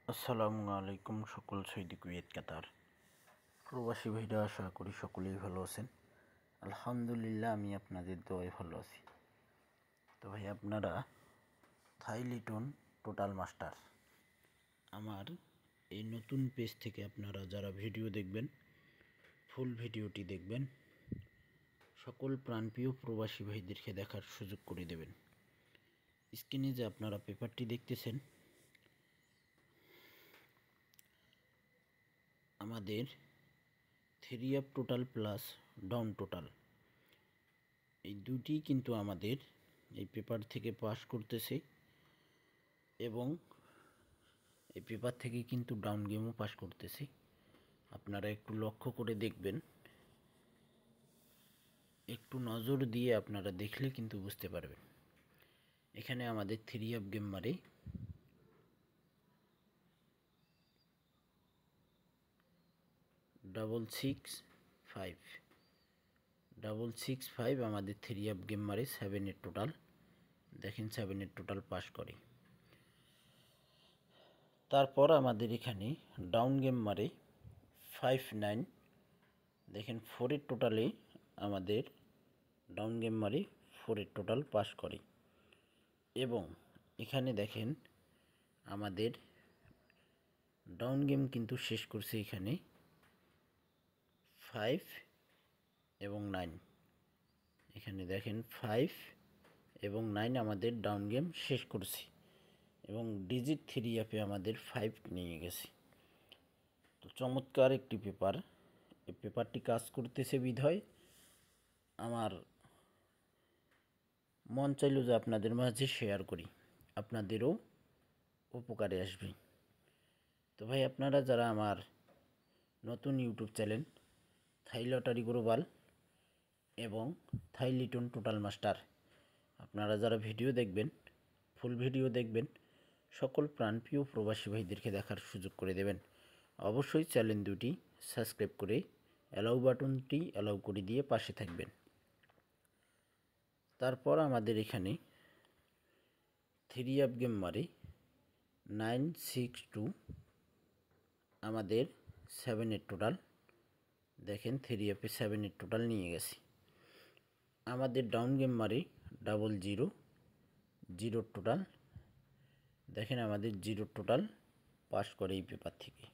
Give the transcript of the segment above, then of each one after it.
আসসালামু আলাইকুম সকল সৌদি কুয়েত কাতার প্রবাসী ভাইরা, আশা করি সকলেই ভালো আছেন। আলহামদুলিল্লাহ, আমি আপনাদের দোয়ায় ভালো আছি। তো ভাই, আপনারা থাই লিটন টোটাল মাস্টার আমার এই নতুন পেজ থেকে আপনারা যারা ভিডিও দেখবেন, ফুল ভিডিওটি দেখবেন, সকল প্রাণপ্রিয় প্রবাসী ভাইদেরকে দেখার সুযোগ করে দেবেন। স্ক্রিনে যে আপনারা পেপারটি দেখতেছেন, আমাদের 3 up total plus down total, এই দুটি কিন্তু আমাদের এই পেপার থেকে পাস করতেছে এবং এই পেপার থেকে কিন্তু ডাউন গেমও পাস করতেছে। আপনারা একটু লক্ষ্য করে দেখবেন, একটু নজর দিয়ে আপনারা দেখলে কিন্তু বুঝতে পারবেন। এখানে আমাদের 3 আপ গেম মারে 665 আমাদের 3 আপ গেম মারে 7-এর টোটাল। দেখেন 7-এর টোটাল পাস করে। তারপর আমাদের এখানে ডাউন গেম মারে 59। দেখেন 4-এর টোটালে আমাদের ডাউন গেম মারে 4-এর টোটাল পাস করে। এবং এখানে দেখেন আমাদের ডাউন গেম কিন্তু শেষ করছে এখানে 5 এবং 9। এখানে দেখেন 5 এবং 9 আমাদের ডাউন গেম শেষ করছে এবং ডিজিট 3 আপে আমাদের 5 নিয়ে গেছে। তো চমৎকার একটি পেপার। এই পেপারটি কাজ করতেছে বিধায় আমার মন চাইল যে আপনাদের মাঝে শেয়ার করি, আপনাদেরও উপকারে আসবে। তো ভাই, আপনারা যারা আমার নতুন ইউটিউব চ্যানেল থাই লটারি গ্লোবাল এবং থাই লিটন টোটাল মাস্টার, আপনারা যারা ভিডিও দেখবেন, ফুল ভিডিও দেখবেন, সকল প্রাণপ্রিয় প্রবাসী ভাইদেরকে দেখার সুযোগ করে দেবেন। অবশ্যই চ্যানেল দুটি সাবস্ক্রাইব করে অ্যালাউ বাটনটি অ্যালাউ করে দিয়ে পাশে থাকবেন। তারপর আমাদের এখানে 3 আপ গেম মারে 962 আমাদের 7-এর টোটাল। দেখেন 3 আপে 7-এর টোটাল নিয়ে গেছে। আমাদের ডাউন গেম মারে 000 টোটাল। দেখেন আমাদের 0 টোটাল পাস করে এই পেপার থেকে।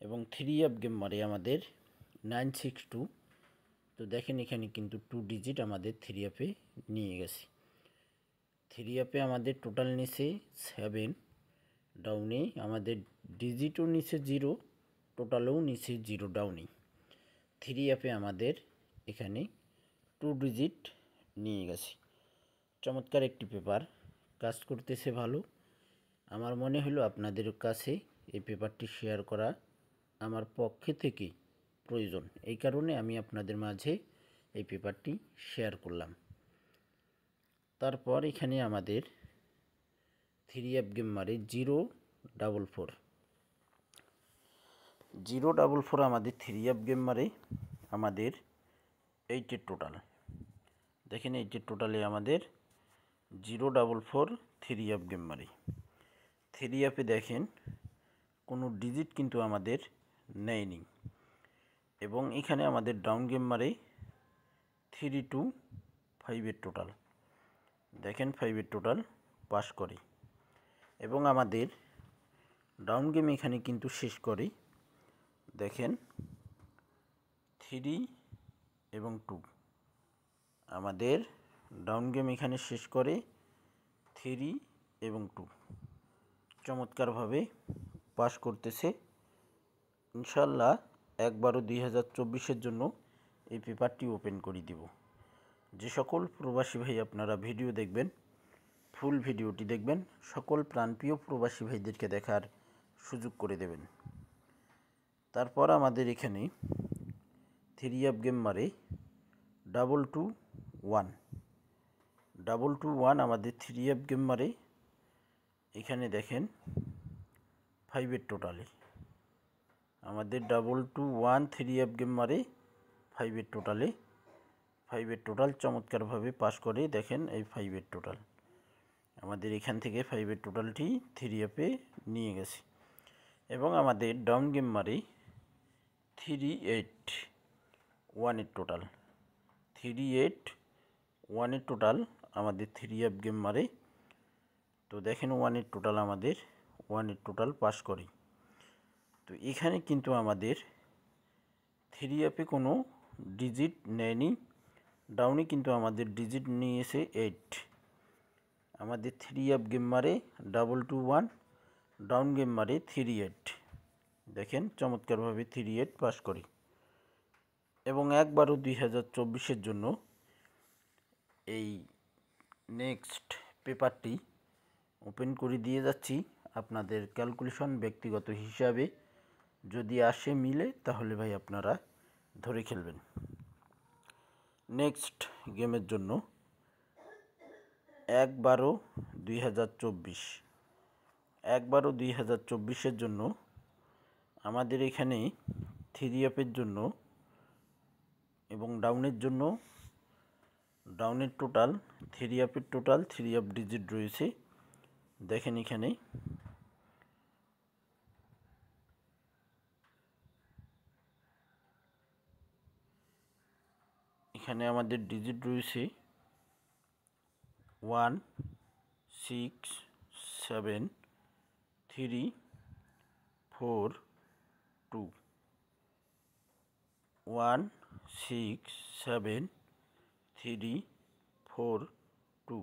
এবং 3 আপ গেম মারে আমাদের 962। তো দেখেন এখানে কিন্তু 2 ডিজিট আমাদের 3 আপে নিয়ে গেছে। 3 আপে আমাদের টোটাল নিচে 7, ডাউনে আমাদের ডিজিটও নিচে 0, টোটালেও নিচে 0 ডাউনে। 3 আপে আমাদের এখানে 2 ডিজিট নিয়ে গেছে। চমৎকার একটি পেপার, কাজ করতেছে ভালো। আমার মনে হলো আপনাদের কাছে এই পেপারটি শেয়ার করা আমার পক্ষে থেকে প্রয়োজন, এই কারণে আমি আপনাদের মাঝে এই পেপারটি শেয়ার করলাম। তারপর এখানে আমাদের 3 আপ গেম মারে 044 আমাদের 3 আপ গেম মারে আমাদের 8-এর টোটাল। দেখেন 8-এর টোটালে আমাদের 044 3 আপ গেম মারে। 3 আপে দেখেন কোনো ডিজিট কিন্তু আমাদের নেয়নি। এবং এখানে আমাদের ডাউন গেম মারে 325-এর টোটাল। দেখেন 5-এর টোটাল পাস করে। এবং আমাদের ডাউন গেম এখানে কিন্তু শেষ করে। দেখেন 3 এবং 2 আমাদের ডাউন গেম এখানে শেষ করে 3 এবং 2 চমৎকারভাবে পাস করতেছে। ইনশাল্লাহ 1/12/2024-এর জন্য এই পেপারটি ওপেন করে দিব। যে সকল প্রবাসী ভাই আপনারা ভিডিও দেখবেন, ফুল ভিডিওটি দেখবেন, সকল প্রাণপ্রিয় প্রবাসী ভাইদেরকে দেখার সুযোগ করে দেবেন। তারপর আমাদের এখানে 3 আপ গেম মারে 221 আমাদের 3 আপ গেম মারে। এখানে দেখেন 5-এর টোটালে আমাদের 221 3 আপ গেম মারে 5-এর টোটালে। 5-এর টোটাল চমৎকারভাবে পাস করে। দেখেন এই 5-এর টোটাল আমাদের এখান থেকে 5-এর টোটালটি 3 আপে নিয়ে গেছে। এবং আমাদের ডাউন গেম মারে 3-8-1 টোটাল 3-8-1 টোটাল আমাদের 3 গেম মারে। তো দেখেন 1 টোটাল আমাদের 1 টোটাল পাস করে। তো এখানে কিন্তু আমাদের 3 কোনো ডিজিট নেয়নি, ডাউনে কিন্তু আমাদের ডিজিট নিয়েছে 8। আমাদের 3 গেম মারে 2-2-1, ডাউন গেম মারে 3-8। দেখেন চমৎকারভাবে 3-8 পাস করি। এবং 1/12/2024 জন্য এই নেক্সট পেপারটি ওপেন করে দিয়ে যাচ্ছি আপনাদের ক্যালকুলেশন ব্যক্তিগত হিসাবে। যদি আসে মিলে তাহলে ভাই আপনারা ধরে খেলবেন। নেক্সট গেমের জন্য 1/12/2024 1/12/2024 জন্য আমাদের এখানে 3 জন্য এবং ডাউনের জন্য, ডাউনের টোটাল 3 টোটাল 3 ডিজিট রয়েছে। দেখেন এখানে আমাদের ডিজিট রয়েছে 1 6 7 3 4 2 1 6 7 3 4 2।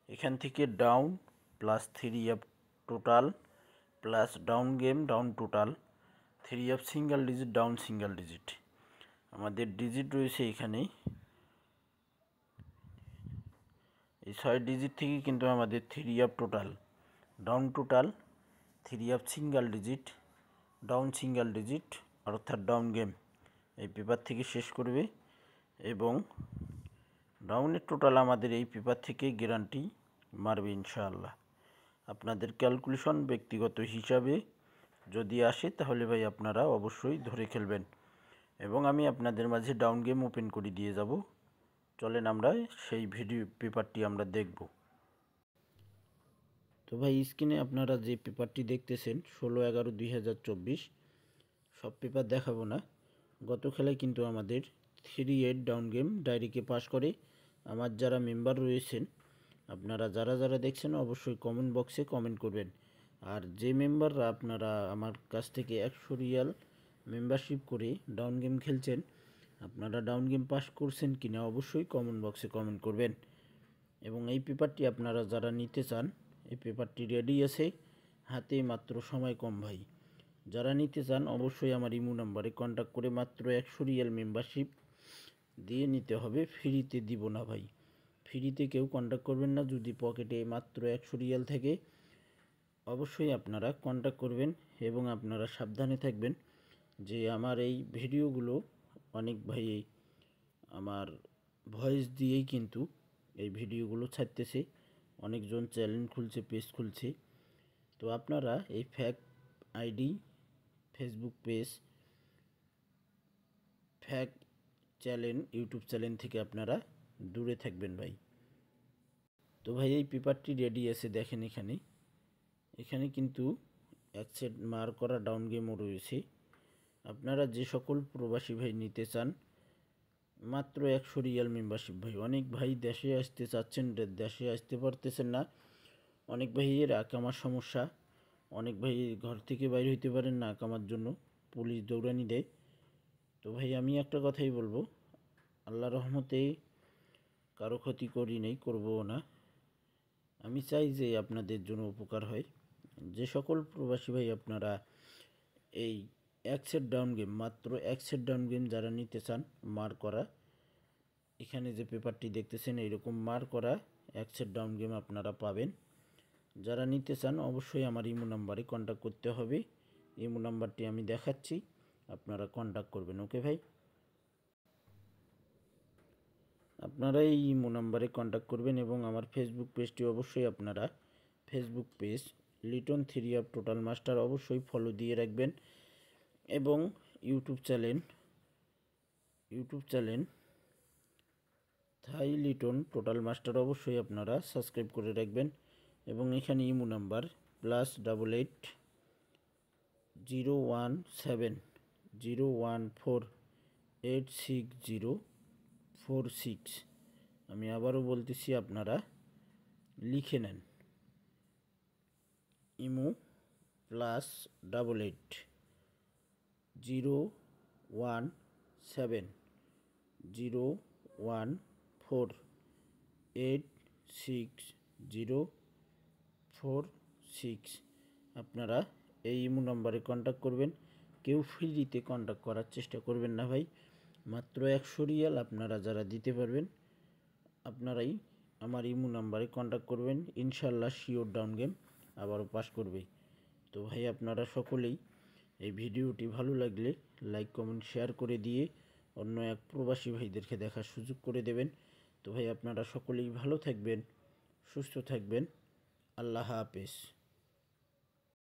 এখান থেকে down plus 3 total plus down game down total 3 single digit down single digit আমাদের ডিজিট রয়েছে। এখানে এই 6 ডিজিট থেকে কিন্তু আমাদের 3 total down total 3 single digit down single digit অর্থাৎ ডাউন গেম এই পেপার থেকে শেষ করবে। এবং ডাউনের টোটাল আমাদের এই পেপার থেকে গ্যারান্টি মারবে ইনশাআল্লাহ। আপনাদের ক্যালকুলেশন ব্যক্তিগত হিসাবে যদি আসে তাহলে ভাই আপনারা অবশ্যই ধরে খেলবেন। এবং আমি আপনাদের মাঝে ডাউন গেম ওপেন করে দিয়ে যাব। চলেন আমরা সেই ভিডিও পেপারটি আমরা দেখব। তো ভাই স্ক্রিনে আপনারা যে পেপারটি দেখতেছেন 16/11/2024, সব পেপার দেখাবো না। গত খেলায় কিন্তু আমাদের 3-8 ডাউন গেম ডায়েরিকে পাস করে। আমার যারা মেম্বার রয়েছেন আপনারা যারা যারা দেখছেন অবশ্যই কমেন্ট বক্সে কমেন্ট করবেন। আর যে মেম্বাররা আপনারা আমার কাছ থেকে 100 রিয়াল মেম্বারশিপ করে ডাউন গেম খেলছেন, আপনারা ডাউন গেম পাস করছেন কিনা অবশ্যই কমেন্ট বক্সে কমেন্ট করবেন। এবং এই পেপারটি আপনারা যারা নিতে চান এই পেপারটি রেডি আছে, হাতে মাত্র সময় কম ভাই। যারা নিতে চান অবশ্যই আমার ইমো নাম্বারে কন্ট্যাক্ট করে মাত্র 100 রিয়াল মেম্বারশিপ দিয়ে নিতে হবে, ফ্রিতে দিব না ভাই। ফ্রিতে কেউ কন্ট্যাক্ট করবেন না। যদি পকেটে মাত্র 100 রিয়াল থাকে অবশ্যই আপনারা কন্ট্যাক্ট করবেন। এবং আপনারা সাবধানে থাকবেন যে আমার এই ভিডিওগুলো অনেক ভাই আমার ভয়েস দিয়েই কিন্তু এই ভিডিওগুলো ছাড়তেছে। অনেকজন চ্যানেল খুলছে, পেজ খুলছে। তো আপনারা এই ফ্যাক আইডি, ফেসবুক পেজ, ফ্যাক চ্যানেল, ইউটিউব চ্যানেল থেকে আপনারা দূরে থাকবেন ভাই। তো ভাই এই পেপারটি রেডি আছে। দেখেন এখানে কিন্তু এক সেট মার করা ডাউন গেমও রয়েছে। আপনারা যে সকল প্রবাসী ভাই নিতে চান মাত্র 100 রিয়াল মেম্বারশিপ ভাই। অনেক ভাই দেশে আসতে চাচ্ছেন, দেশে আসতে পারতেছেন না। অনেক ভাইয়ের আকামার সমস্যা, অনেক ভাই ঘর থেকে বাইরে হইতে পারেন না আকামার জন্য, পুলিশ দৌড়ানি দেয়। তো ভাই আমি একটা কথাই বলবো, আল্লাহ রহমতে কারো ক্ষতি করি নেই, করবও না। আমি চাই যে আপনাদের জন্য উপকার হয়। যে সকল প্রবাসী ভাই আপনারা এই এক সেট ডাউন গেম, মাত্র এক সেট ডাউন গেম যারা নিতে চান মার করা, এখানে যে পেপারটি দেখতেছেন এইরকম মার করা এক সেট ডাউন গেম আপনারা পাবেন। যারা নিতে চান অবশ্যই আমার ইমো নাম্বারে কন্ট্যাক্ট করতে হবে। ইমো নাম্বারটি আমি দেখাচ্ছি, আপনারা কন্ট্যাক্ট করবেন। ওকে ভাই, আপনারা এই ইমো নাম্বারে কন্ট্যাক্ট করবেন। এবং আমার ফেসবুক পেজটি অবশ্যই আপনারা Facebook page Liton 3 total master অবশ্যই ফলো দিয়ে রাখবেন। এবং ইউটিউব চ্যানেল থাই লিটন টোটাল মাস্টার অবশ্যই আপনারা সাবস্ক্রাইব করে রাখবেন। এবং এখানে ইমো নাম্বার +88 017 014 86 আমি আবারও বলতেছি, আপনারা লিখে নেন। ইমো +88 017 014 86 আপনারা এই ইমো নাম্বারে কন্ট্যাক্ট করবেন। কেউ ফ্রিতে কন্ট্যাক্ট করার চেষ্টা করবেন না ভাই। মাত্র 100 রিয়াল আপনারা যারা দিতে পারবেন, আপনারাই আমার ইমো নাম্বারে কন্ট্যাক্ট করবেন। ইনশাল্লাহ শিওর ডাউন গেম আবারও পাস করবে। তো ভাই আপনারা সকলেই এই ভিডিওটি ভালো লাগলে লাইক কমেন্ট শেয়ার করে দিয়ে অন্য এক প্রবাসী ভাইদেরকে দেখার সুযোগ করে দেবেন। তো ভাই আপনারা সকলেই ভালো থাকবেন, সুস্থ থাকবেন। আল্লাহ হাফেজ।